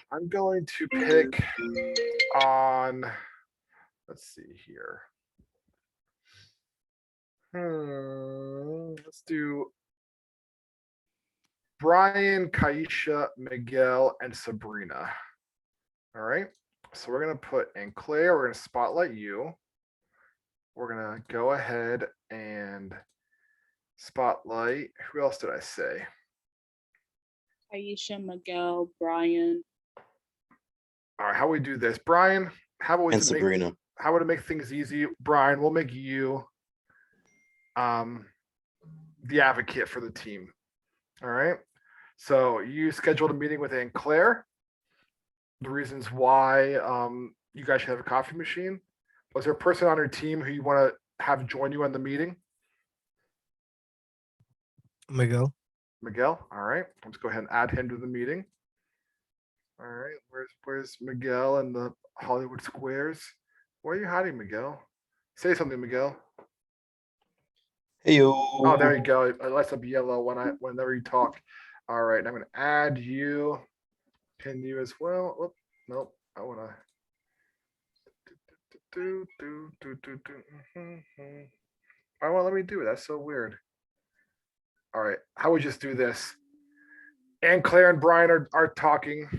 Speaker 1: I'm going to pick on, let's see here. Let's do Brian, Kaisha, Miguel, and Sabrina. All right, so we're gonna put in Claire, we're gonna spotlight you. We're gonna go ahead and spotlight, who else did I say?
Speaker 18: Aisha, Miguel, Brian.
Speaker 1: All right, how we do this? Brian, how about we
Speaker 8: And Sabrina.
Speaker 1: How would it make things easy? Brian, we'll make you the advocate for the team. All right. So you scheduled a meeting with Anne Claire. The reasons why you guys should have a coffee machine. Was there a person on your team who you want to have join you on the meeting?
Speaker 19: Miguel.
Speaker 1: Miguel. All right. Let's go ahead and add him to the meeting. All right. Where's Miguel and the Hollywood Squares? Where are you hiding, Miguel? Say something, Miguel.
Speaker 8: Hey yo.
Speaker 1: Oh, there you go. It lights up yellow whenever you talk. All right. I'm going to add you, pin you as well. Whoop, nope. I want to. Why won't let me do it? That's so weird. All right, how would we just do this? Anne Claire and Brian are talking.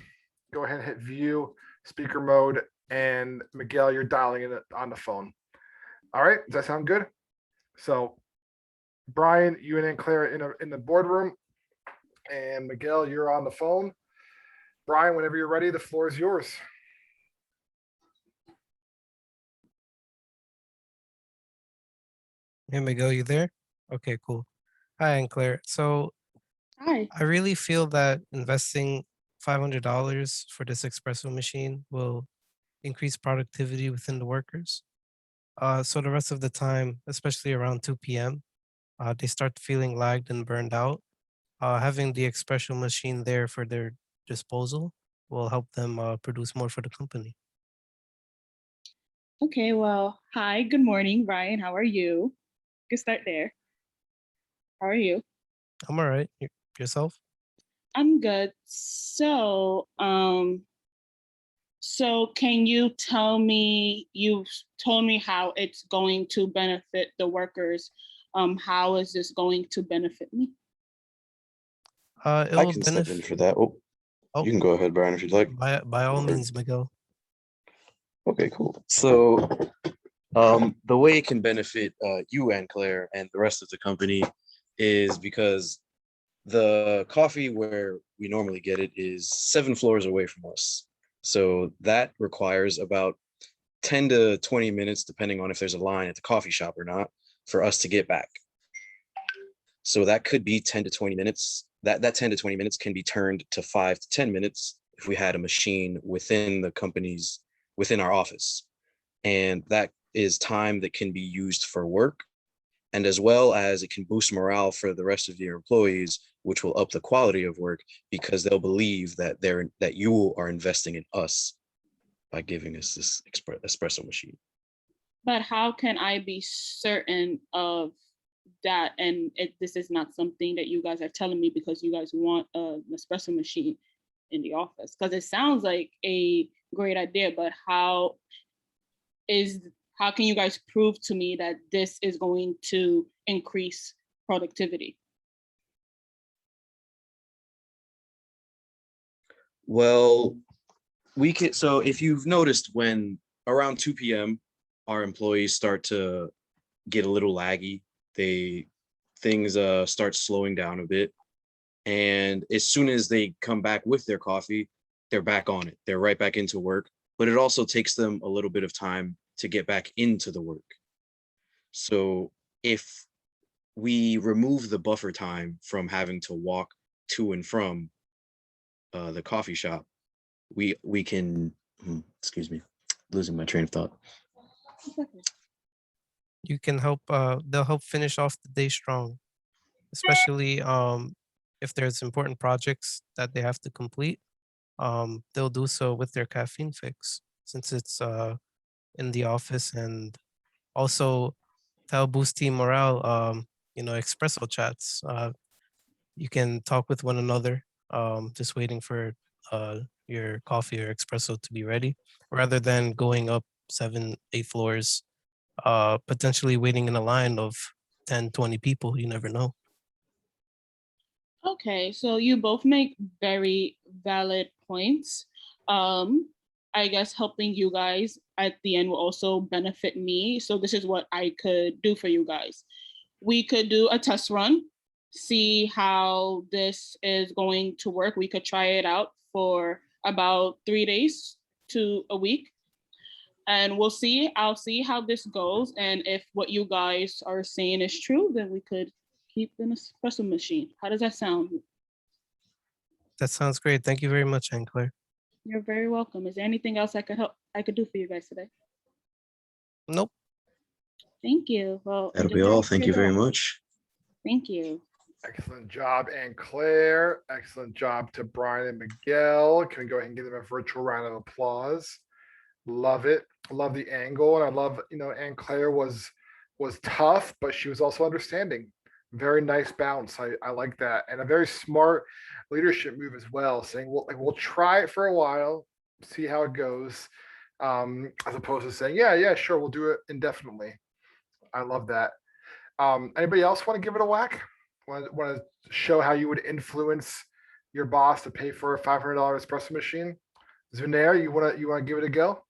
Speaker 1: Go ahead and hit view, speaker mode, and Miguel, you're dialing in on the phone. All right, does that sound good? So, Brian, you and Anne Claire in the boardroom, and Miguel, you're on the phone. Brian, whenever you're ready, the floor is yours.
Speaker 19: Hey, Miguel, you there? Okay, cool. Hi, Anne Claire. So
Speaker 18: Hi.
Speaker 19: I really feel that investing $500 for this espresso machine will increase productivity within the workers. So the rest of the time, especially around 2 p.m., they start feeling lagged and burned out. Having the espresso machine there for their disposal will help them produce more for the company.
Speaker 18: Okay, well, hi, good morning, Brian. How are you? You can start there. How are you?
Speaker 19: I'm all right. Yourself?
Speaker 18: I'm good. So can you tell me, you've told me how it's going to benefit the workers. How is this going to benefit me?
Speaker 19: It
Speaker 8: I
Speaker 19: will
Speaker 8: can step in
Speaker 19: benefit.
Speaker 8: for that. Oh, you can go ahead, Brian, if you'd like.
Speaker 19: By all means, Miguel.
Speaker 8: Okay, cool. So the way it can benefit you, Anne Claire, and the rest of the company is because the coffee where we normally get it is 7 floors away from us. So that requires about 10 to 20 minutes, depending on if there's a line at the coffee shop or not, for us to get back. So that could be 10 to 20 minutes. That 10 to 20 minutes can be turned to 5 to 10 minutes if we had a machine within our office. And that is time that can be used for work, and as well as it can boost morale for the rest of your employees, which will up the quality of work because they'll believe that you are investing in us by giving us this espresso machine.
Speaker 18: But how can I be certain of that? And this is not something that you guys are telling me because you guys want an espresso machine in the office. Because it sounds like a great idea, but how can you guys prove to me that this is going to increase productivity?
Speaker 8: Well, we can, so if you've noticed, when around 2 p.m. our employees start to get a little laggy, things start slowing down a bit. And as soon as they come back with their coffee, they're back on it. They're right back into work, but it also takes them a little bit of time to get back into the work. So if we remove the buffer time from having to walk to and from the coffee shop, we can, excuse me, losing my train of thought.
Speaker 19: You can help, they'll help finish off the day strong, especially if there's important projects that they have to complete. They'll do so with their caffeine fix since it's in the office, and also to help boost team morale, espresso chats. You can talk with one another, just waiting for your coffee or espresso to be ready, rather than going up 7, 8 floors, potentially waiting in a line of 10, 20 people. You never know.
Speaker 18: Okay, so you both make very valid points. I guess helping you guys at the end will also benefit me. So this is what I could do for you guys. We could do a test run, see how this is going to work. We could try it out for about 3 days to a week. And we'll see, I'll see how this goes. And if what you guys are saying is true, then we could keep an espresso machine. How does that sound?
Speaker 19: That sounds great. Thank you very much, Anne Claire.
Speaker 18: You're very welcome. Is there anything else I could do for you guys today?
Speaker 19: Nope.
Speaker 18: Thank you. Well,
Speaker 8: That'll
Speaker 18: enjoy
Speaker 8: be
Speaker 18: the
Speaker 8: all.
Speaker 18: rest of
Speaker 8: Thank
Speaker 18: your
Speaker 8: you very
Speaker 18: day.
Speaker 8: much.
Speaker 18: Thank you.
Speaker 1: Excellent job, Ann Claire. Excellent job to Brian and Miguel. Can we go ahead and give them a virtual round of applause? Love it. Love the angle. And I love, Ann Claire was tough, but she was also understanding. Very nice bounce. I like that. And a very smart leadership move as well, saying, we'll try it for a while, see how it goes. As opposed to saying, yeah, sure, we'll do it indefinitely. I love that. Anybody else want to give it a whack? Want to show how you would influence your boss to pay for a $500 espresso machine? Zunair, you want to give it a go?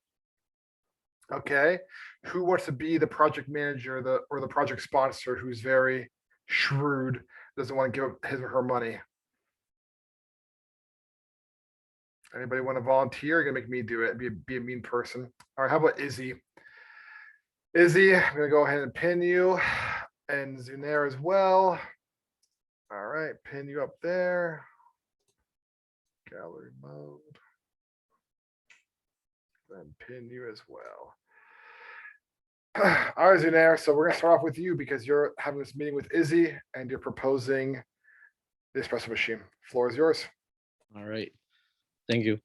Speaker 1: Okay. Who wants to be the project manager or the project sponsor who's very shrewd, doesn't want to give up his or her money? Anybody want to volunteer? You're gonna make me do it. Be a mean person. All right, how about Izzy? Izzy, I'm gonna go ahead and pin you, and Zunair as well. All right, pin you up there. Gallery mode. And pin you as well. All right, Zunair. So we're gonna start off with you because you're having this meeting with Izzy and you're proposing the espresso machine. Floor is yours.
Speaker 20: All right. Thank you.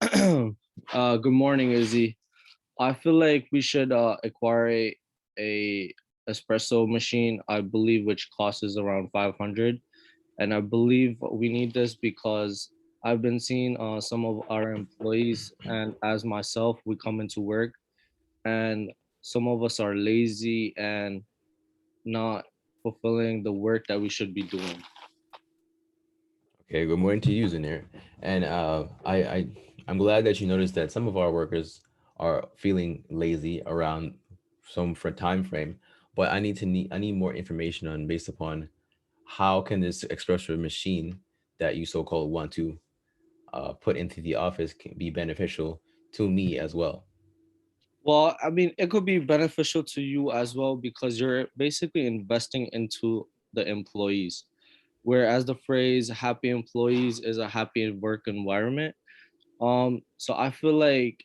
Speaker 20: Good morning, Izzy. I feel like we should acquire a espresso machine, I believe, which costs around 500. And I believe we need this because I've been seeing some of our employees, and as myself, we come into work and some of us are lazy and not fulfilling the work that we should be doing.
Speaker 7: Okay, good morning to you, Zunair. And I'm glad that you noticed that some of our workers are feeling lazy around some time frame, but I need more information on based upon how can this espresso machine that you so-called want to put into the office can be beneficial to me as well.
Speaker 20: Well, I mean, it could be beneficial to you as well because you're basically investing into the employees. Whereas the phrase happy employees is a happy work environment. So I feel like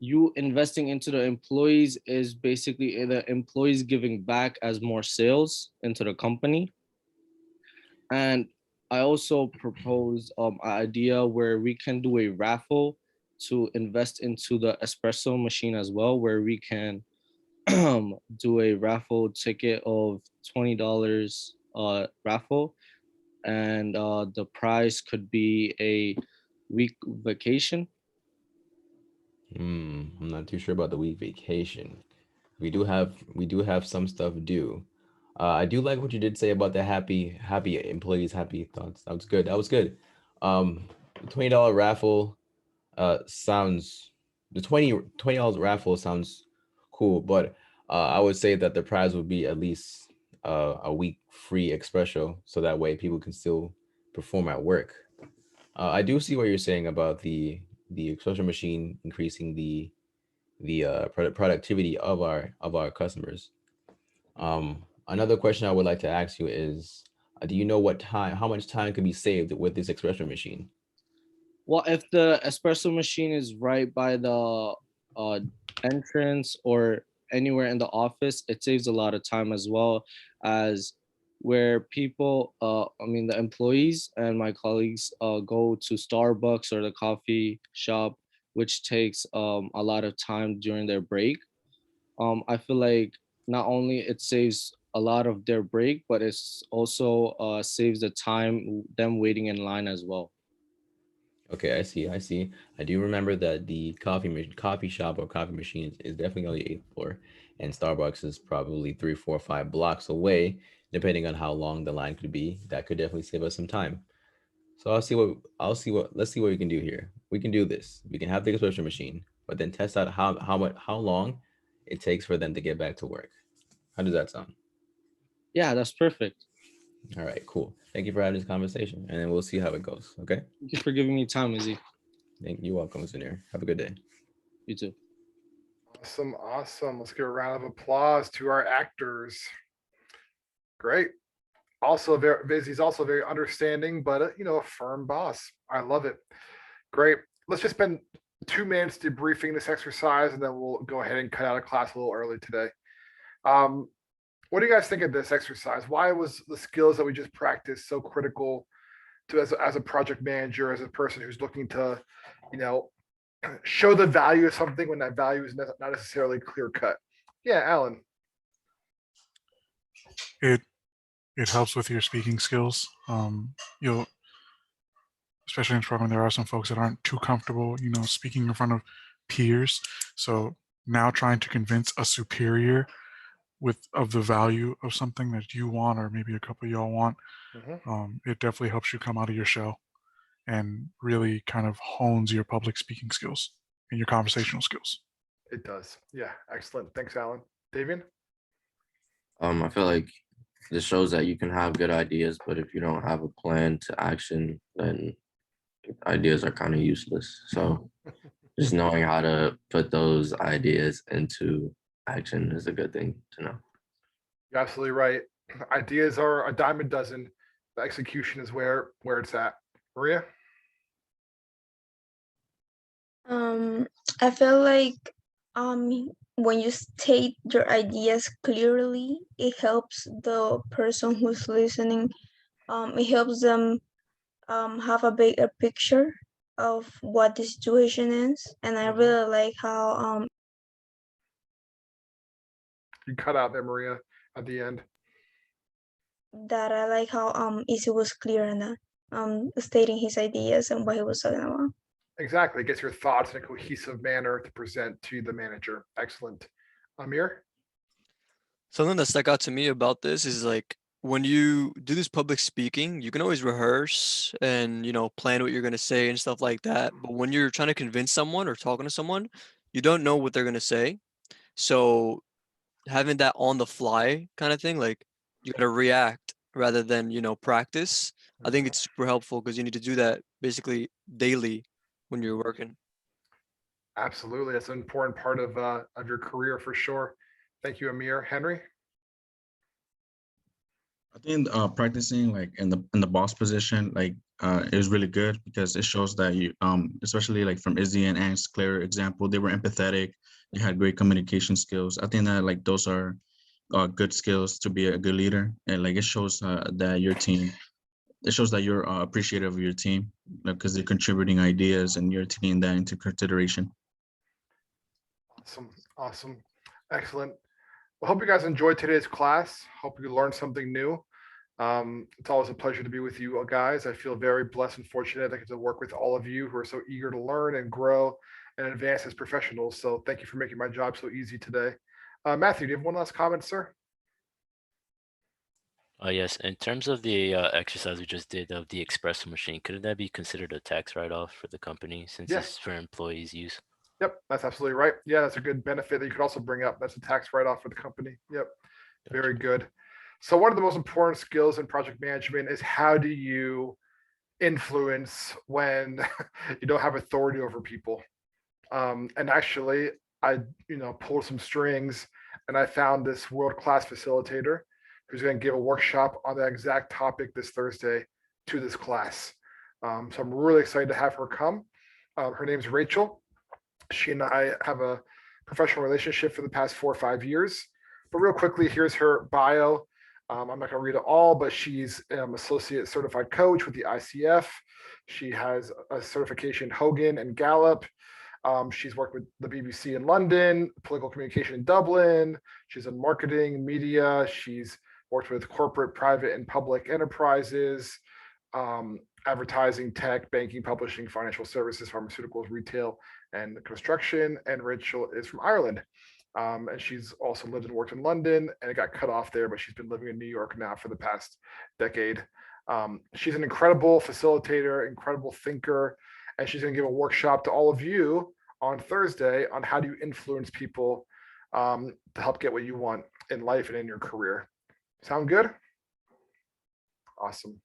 Speaker 20: you investing into the employees is basically the employees giving back as more sales into the company. And I also propose an idea where we can do a raffle to invest into the espresso machine as well, where we can do a raffle ticket of $20 raffle, and the prize could be a week vacation.
Speaker 7: I'm not too sure about the week vacation. We do have some stuff due. I do like what you did say about the happy employees, happy thoughts. That was good. That was good. $20 raffle sounds the $20 raffle sounds cool, but I would say that the prize would be at least a week free espresso, so that way people can still perform at work. I do see what you're saying about the espresso machine increasing the productivity of our customers. Another question I would like to ask you is, do you know how much time can be saved with this espresso machine?
Speaker 20: Well, if the espresso machine is right by the entrance or anywhere in the office, it saves a lot of time, as well as where people, the employees and my colleagues go to Starbucks or the coffee shop, which takes a lot of time during their break. I feel like not only it saves a lot of their break, but it's also saves the time them waiting in line as well.
Speaker 7: Okay, I see. I do remember that the coffee shop or coffee machine is definitely on the 8th floor, and Starbucks is probably 3, 4, 5 blocks away, depending on how long the line could be. That could definitely save us some time. So let's see what we can do here. We can do this. We can have the espresso machine, but then test out how long it takes for them to get back to work. How does that sound?
Speaker 20: Yeah, that's perfect.
Speaker 7: All right, cool. Thank you for having this conversation, and then we'll see how it goes. Okay.
Speaker 20: Thank you for giving me time, Izzy.
Speaker 7: You're welcome, Sunir. Have a good day.
Speaker 20: You too.
Speaker 1: Awesome. Let's give a round of applause to our actors. Great. Also he's also very understanding, but a firm boss. I love it. Great. Let's just spend 2 minutes debriefing this exercise, and then we'll go ahead and cut out of class a little early today. What do you guys think of this exercise? Why was the skills that we just practiced so critical to as a project manager, as a person who's looking to, show the value of something when that value is not necessarily clear cut? Yeah, Alan.
Speaker 10: It helps with your speaking skills. You'll, especially in Scrum, there are some folks that aren't too comfortable, speaking in front of peers. So now trying to convince a superior of the value of something that you want, or maybe a couple of y'all want, it definitely helps you come out of your shell and really kind of hones your public speaking skills and your conversational skills.
Speaker 1: It does. Yeah, excellent. Thanks, Alan. Davian?
Speaker 17: I feel like this shows that you can have good ideas, but if you don't have a plan to action, then ideas are kind of useless. So just knowing how to put those ideas into action is a good thing to know.
Speaker 1: You're absolutely right. Ideas are a dime a dozen. The execution is where it's at. Maria?
Speaker 5: I feel like when you state your ideas clearly, it helps the person who's listening. It helps them have a bigger picture of what the situation is, and I really like how
Speaker 1: You cut out there, Maria, at the end.
Speaker 5: that I like how Izzy was clear in stating his ideas and what he was talking about.
Speaker 1: Exactly. It gets your thoughts in a cohesive manner to present to the manager. Excellent. Amir?
Speaker 21: Something that stuck out to me about this is like when you do this public speaking, you can always rehearse and, plan what you're going to say and stuff like that. But when you're trying to convince someone or talking to someone, you don't know what they're going to say. So having that on the fly kind of thing, like you got to react rather than, practice. I think it's super helpful because you need to do that basically daily when you're working.
Speaker 1: Absolutely. That's an important part of your career for sure. Thank you, Amir. Henry?
Speaker 22: I think practicing like in the boss position is really good because it shows that you especially like from Izzy and Ang's clear example, they were empathetic, they had great communication skills. I think that like those are good skills to be a good leader, and like it shows that your team it shows that you're appreciative of your team because they're contributing ideas and you're taking that into consideration.
Speaker 1: Awesome. Awesome. Excellent. Well, hope you guys enjoyed today's class. Hope you learned something new. It's always a pleasure to be with you guys. I feel very blessed and fortunate I get to work with all of you who are so eager to learn and grow and advance as professionals. So thank you for making my job so easy today. Matthew, do you have one last comment, sir?
Speaker 14: Yes, in terms of the exercise we just did of the espresso machine, couldn't that be considered a tax write-off for the company since
Speaker 1: Yes.
Speaker 14: it's for employees' use?
Speaker 1: Yep, that's absolutely right. Yeah, that's a good benefit that you could also bring up. That's a tax write-off for the company. Yep, very good. So one of the most important skills in project management is how do you influence when you don't have authority over people? And actually, I pulled some strings and I found this world-class facilitator who's going to give a workshop on that exact topic this Thursday to this class. So I'm really excited to have her come. Her name's Rachel. She and I have a professional relationship for the past 4 or 5 years. But real quickly, here's her bio. I'm not going to read it all, but she's an associate certified coach with the ICF. She has a certification Hogan and Gallup. She's worked with the BBC in London, political communication in Dublin. She's in marketing, media. She's worked with corporate, private, and public enterprises, advertising, tech, banking, publishing, financial services, pharmaceuticals, retail, and construction. And Rachel is from Ireland. And she's also lived and worked in London, and it got cut off there, but she's been living in New York now for the past decade. She's an incredible facilitator, incredible thinker, and she's going to give a workshop to all of you on Thursday on how do you influence people to help get what you want in life and in your career. Sound good? Awesome.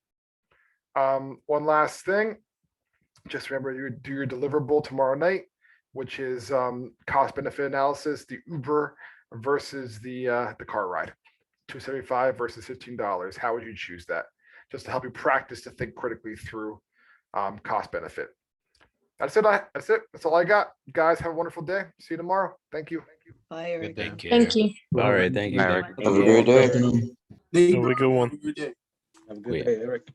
Speaker 1: One last thing, just remember you do your deliverable tomorrow night, which is cost benefit analysis, the Uber versus the car ride, $275 versus $15. How would you choose that? Just to help you practice to think critically through cost benefit. That's it. That's all I got. Guys, have a wonderful day. See you tomorrow. Thank you.
Speaker 9: Bye, Eric.
Speaker 14: Thank you.
Speaker 2: Thank you.
Speaker 7: All right, thank you.
Speaker 8: Have a great day.
Speaker 16: Have a good one.
Speaker 12: Have a good day, Eric.